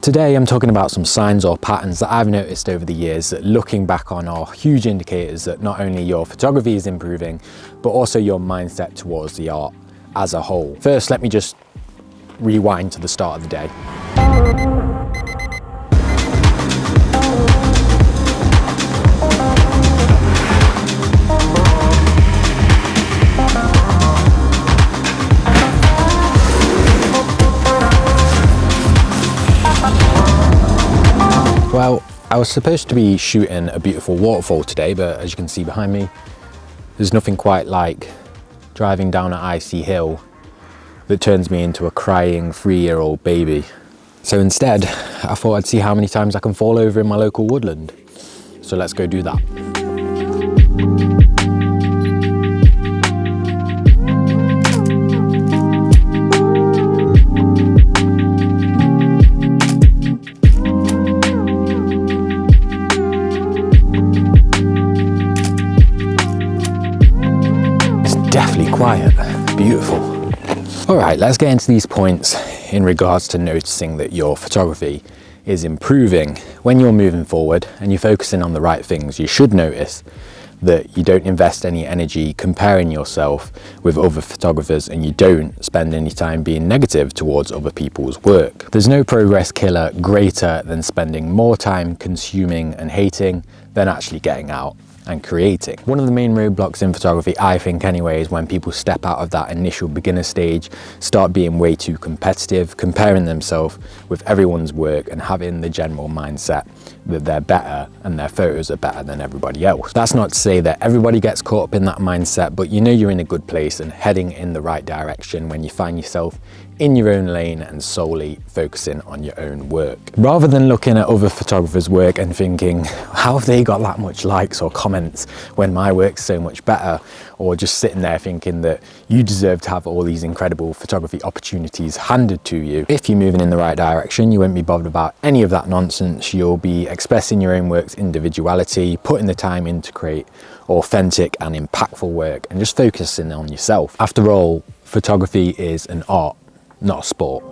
Today I'm talking about some signs or patterns that I've noticed over the years that, looking back on, are huge indicators that not only your photography is improving, but also your mindset towards the art as a whole. First, let me just rewind to the start of the day. Well, I was supposed to be shooting a beautiful waterfall today, but as you can see behind me, there's nothing quite like driving down an icy hill that turns me into a crying 3-year-old baby. So instead, I thought I'd see how many times I can fall over in my local woodland. So let's go do that. Definitely quiet, beautiful. All right, let's get into these points in regards to noticing that your photography is improving. When you're moving forward and you're focusing on the right things, you should notice that you don't invest any energy comparing yourself with other photographers, and you don't spend any time being negative towards other people's work. There's no progress killer greater than spending more time consuming and hating than actually getting out and creating. One of the main roadblocks in photography, I think anyway, is when people step out of that initial beginner stage, start being way too competitive, comparing themselves with everyone's work and having the general mindset that they're better and their photos are better than everybody else. That's not to say that everybody gets caught up in that mindset, but you know you're in a good place and heading in the right direction when you find yourself in your own lane and solely focusing on your own work. Rather than looking at other photographers' work and thinking, how have they got that much likes or comments when my work's so much better? Or just sitting there thinking that you deserve to have all these incredible photography opportunities handed to you. If you're moving in the right direction, you won't be bothered about any of that nonsense. You'll be expressing your own work's individuality, putting the time in to create authentic and impactful work, and just focusing on yourself. After all, photography is an art, not a sport.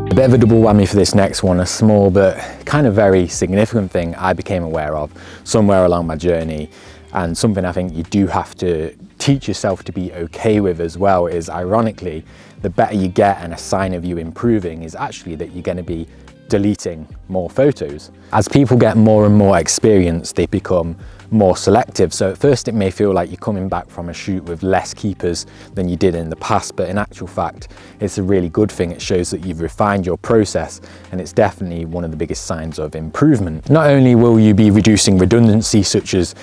A bit of a double whammy for this next one, a small but kind of very significant thing I became aware of somewhere along my journey, and something I think you do have to teach yourself to be okay with as well, is ironically, the better you get and a sign of you improving is actually that you're going to be deleting more photos. As people get more and more experience, they become more selective. So at first it may feel like you're coming back from a shoot with less keepers than you did in the past, but in actual fact, it's a really good thing. It shows that you've refined your process, and it's definitely one of the biggest signs of improvement. Not only will you be reducing redundancy, such as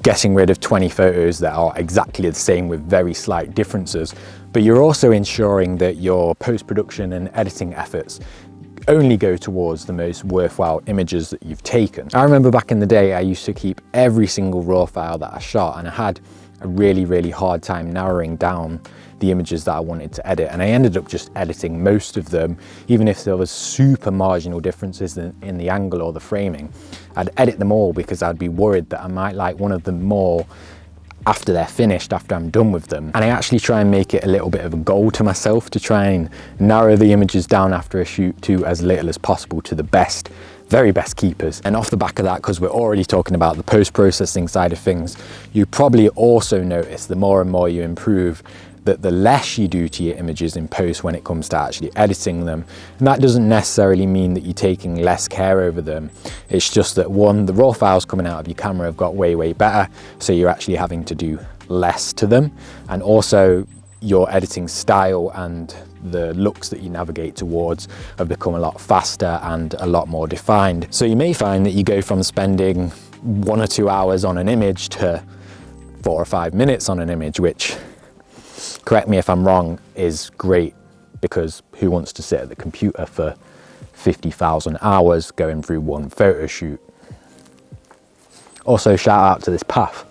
getting rid of 20 photos that are exactly the same with very slight differences, but you're also ensuring that your post-production and editing efforts only go towards the most worthwhile images that you've taken. I remember back in the day, I used to keep every single raw file that I shot, and I had a really hard time narrowing down the images that I wanted to edit, and I ended up just editing most of them, even if there was super marginal differences in the angle or the framing. I'd edit them all because I'd be worried that I might like one of them more after they're finished, after I'm done with them. And I actually try and make it a little bit of a goal to myself to try and narrow the images down after a shoot to as little as possible, to the best, very best keepers. And off the back of that, because we're already talking about the post-processing side of things, you probably also notice the more and more you improve, that the less you do to your images in post when it comes to actually editing them. And that doesn't necessarily mean that you're taking less care over them. It's just that, one, the raw files coming out of your camera have got way better, so you're actually having to do less to them. And also your editing style and the looks that you navigate towards have become a lot faster and a lot more defined. So you may find that you go from spending 1 or 2 hours on an image to 4 or 5 minutes on an image, which, correct me if I'm wrong, is great, because who wants to sit at the computer for 50,000 hours going through one photo shoot? Also, shout out to this path,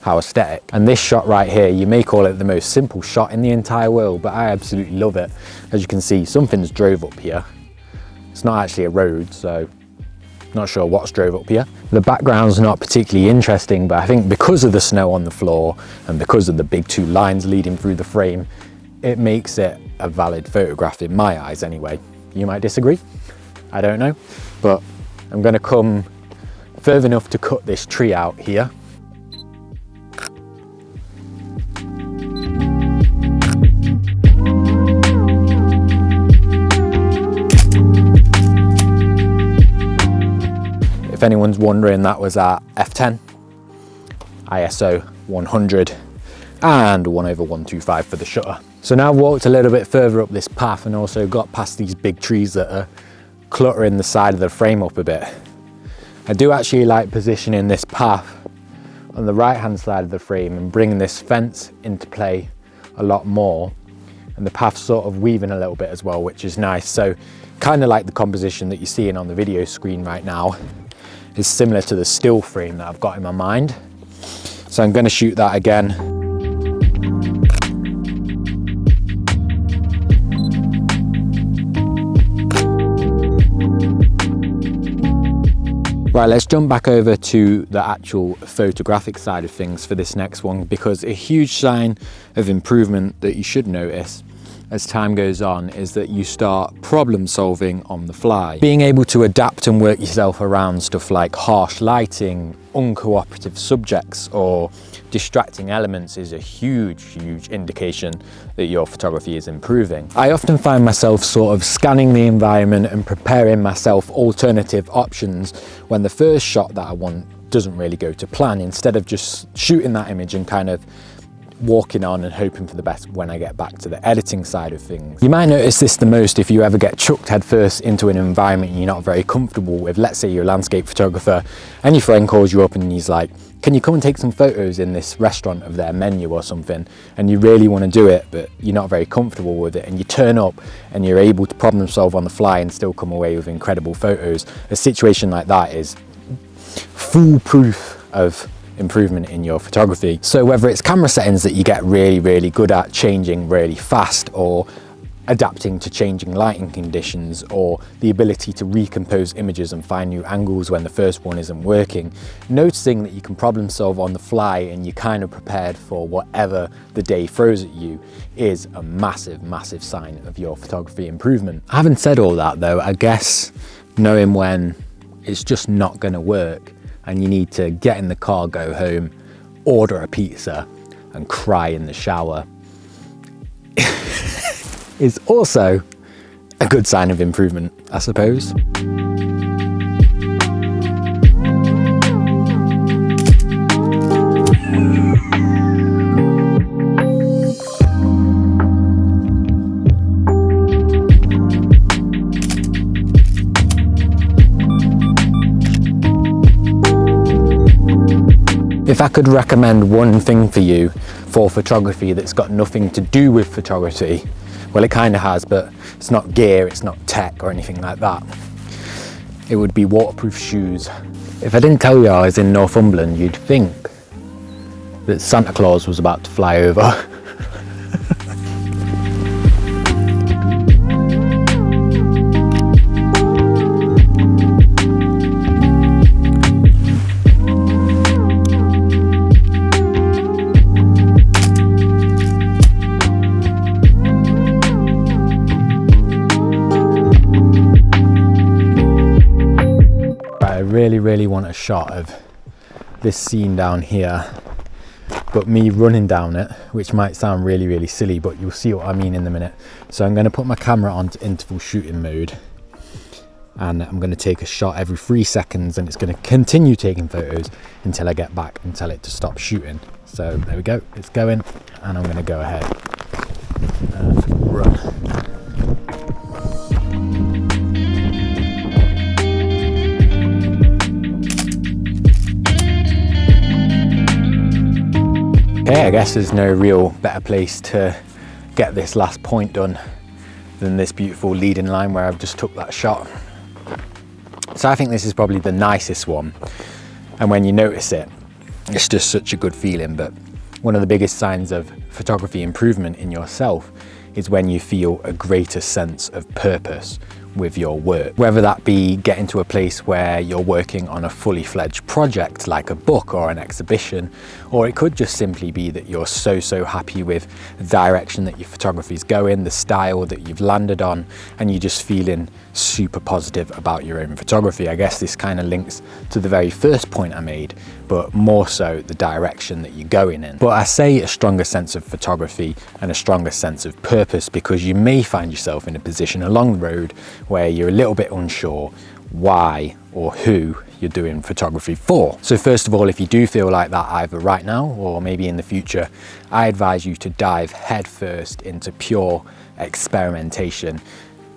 how aesthetic. And this shot right here, you may call it the most simple shot in the entire world, but I absolutely love it. As you can see, something's drove up here. It's not actually a road, so Not sure what's drove up here. The background's not particularly interesting, but I think because of the snow on the floor and because of the big two lines leading through the frame, it makes it a valid photograph in my eyes anyway. You might disagree, I don't know, but I'm gonna come further enough to cut this tree out here. If anyone's wondering, that was at f10, ISO 100 and 1/125 for the shutter. So now I've walked a little bit further up this path and also got past these big trees that are cluttering the side of the frame up a bit. I do actually like positioning this path on the right hand side of the frame and bringing this fence into play a lot more, and the path's sort of weaving a little bit as well, which is nice. So kind of like the composition that you're seeing on the video screen right now is similar to the still frame that I've got in my mind. So I'm going to shoot that again. Right, let's jump back over to the actual photographic side of things for this next one, because a huge sign of improvement that you should notice as time goes on is that you start problem solving on the fly. Being able to adapt and work yourself around stuff like harsh lighting, uncooperative subjects or distracting elements is a huge indication that your photography is improving. I often find myself sort of scanning the environment and preparing myself alternative options when the first shot that I want doesn't really go to plan, instead of just shooting that image and kind of walking on and hoping for the best when I get back to the editing side of things. You might notice this the most if you ever get chucked headfirst into an environment you're not very comfortable with. Let's say you're a landscape photographer and your friend calls you up and he's like, can you come and take some photos in this restaurant of their menu or something, and you really want to do it but you're not very comfortable with it, and you turn up and you're able to problem solve on the fly and still come away with incredible photos. A situation like that is foolproof of improvement in your photography. So whether it's camera settings that you get really good at changing really fast, or adapting to changing lighting conditions, or the ability to recompose images and find new angles when the first one isn't working, noticing that you can problem solve on the fly and you're kind of prepared for whatever the day throws at you is a massive sign of your photography improvement. Having said all that though, I guess knowing when it's just not going to work and you need to get in the car, go home, order a pizza and cry in the shower is also a good sign of improvement, I suppose. If I could recommend one thing for you for photography that's got nothing to do with photography, well, it kind of has, but it's not gear, it's not tech or anything like that, it would be waterproof shoes. If I didn't tell you I was in Northumberland, you'd think that Santa Claus was about to fly over. Really want a shot of this scene down here, but me running down it, which might sound really silly, but you'll see what I mean in a minute. So I'm going to put my camera onto interval shooting mode and I'm going to take a shot every 3 seconds, and it's going to continue taking photos until I get back and tell it to stop shooting. So there we go, it's going, and I'm going to go ahead and run. Okay, I guess there's no real better place to get this last point done than this beautiful leading line where I've just took that shot. So I think this is probably the nicest one, and when you notice it, it's just such a good feeling. But one of the biggest signs of photography improvement in yourself is when you feel a greater sense of purpose with your work. Whether that be getting to a place where you're working on a fully fledged project like a book or an exhibition, or it could just simply be that you're so happy with the direction that your photography is going, the style that you've landed on, and you're just feeling super positive about your own photography. I guess this kind of links to the very first point I made, but more so the direction that you're going in. But I say a stronger sense of photography and a stronger sense of purpose because you may find yourself in a position along the road where you're a little bit unsure why or who you're doing photography for. So first of all, if you do feel like that either right now or maybe in the future, I advise you to dive headfirst into pure experimentation.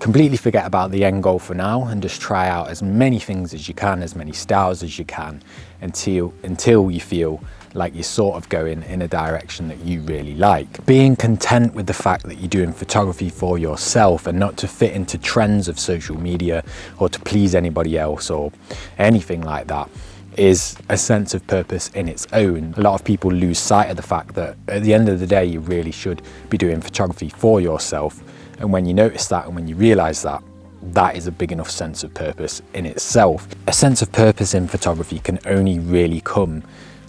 Completely forget about the end goal for now and just try out as many things as you can, as many styles as you can, until you feel like you're sort of going in a direction that you really like. Being content with the fact that you're doing photography for yourself and not to fit into trends of social media or to please anybody else or anything like that is a sense of purpose in its own. A lot of people lose sight of the fact that at the end of the day, you really should be doing photography for yourself. And when you notice that and when you realize that, that is a big enough sense of purpose in itself. A sense of purpose in photography can only really come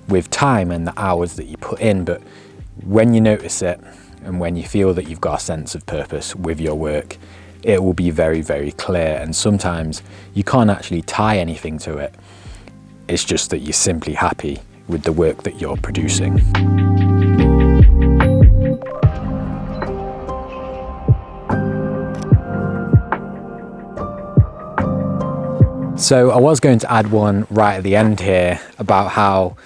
with time and the hours that you put in, but when you notice it and when you feel that you've got a sense of purpose with your work, it will be very clear. And sometimes you can't actually tie anything to it. It's just that you're simply happy with the work that you're producing. So I was going to add one right at the end here about how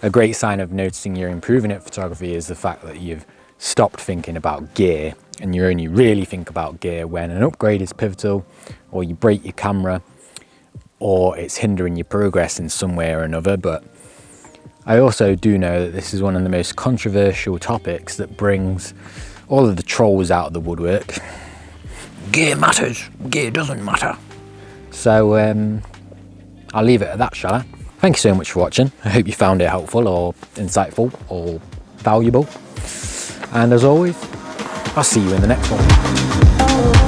a great sign of noticing you're improving at photography is the fact that you've stopped thinking about gear and you only really think about gear when an upgrade is pivotal, or you break your camera, or it's hindering your progress in some way or another. But I also do know that this is one of the most controversial topics that brings all of the trolls out of the woodwork. Gear matters, gear doesn't matter. So I'll leave it at that, shall I? Thank you so much for watching. I hope you found it helpful or insightful or valuable. And as always, I'll see you in the next one.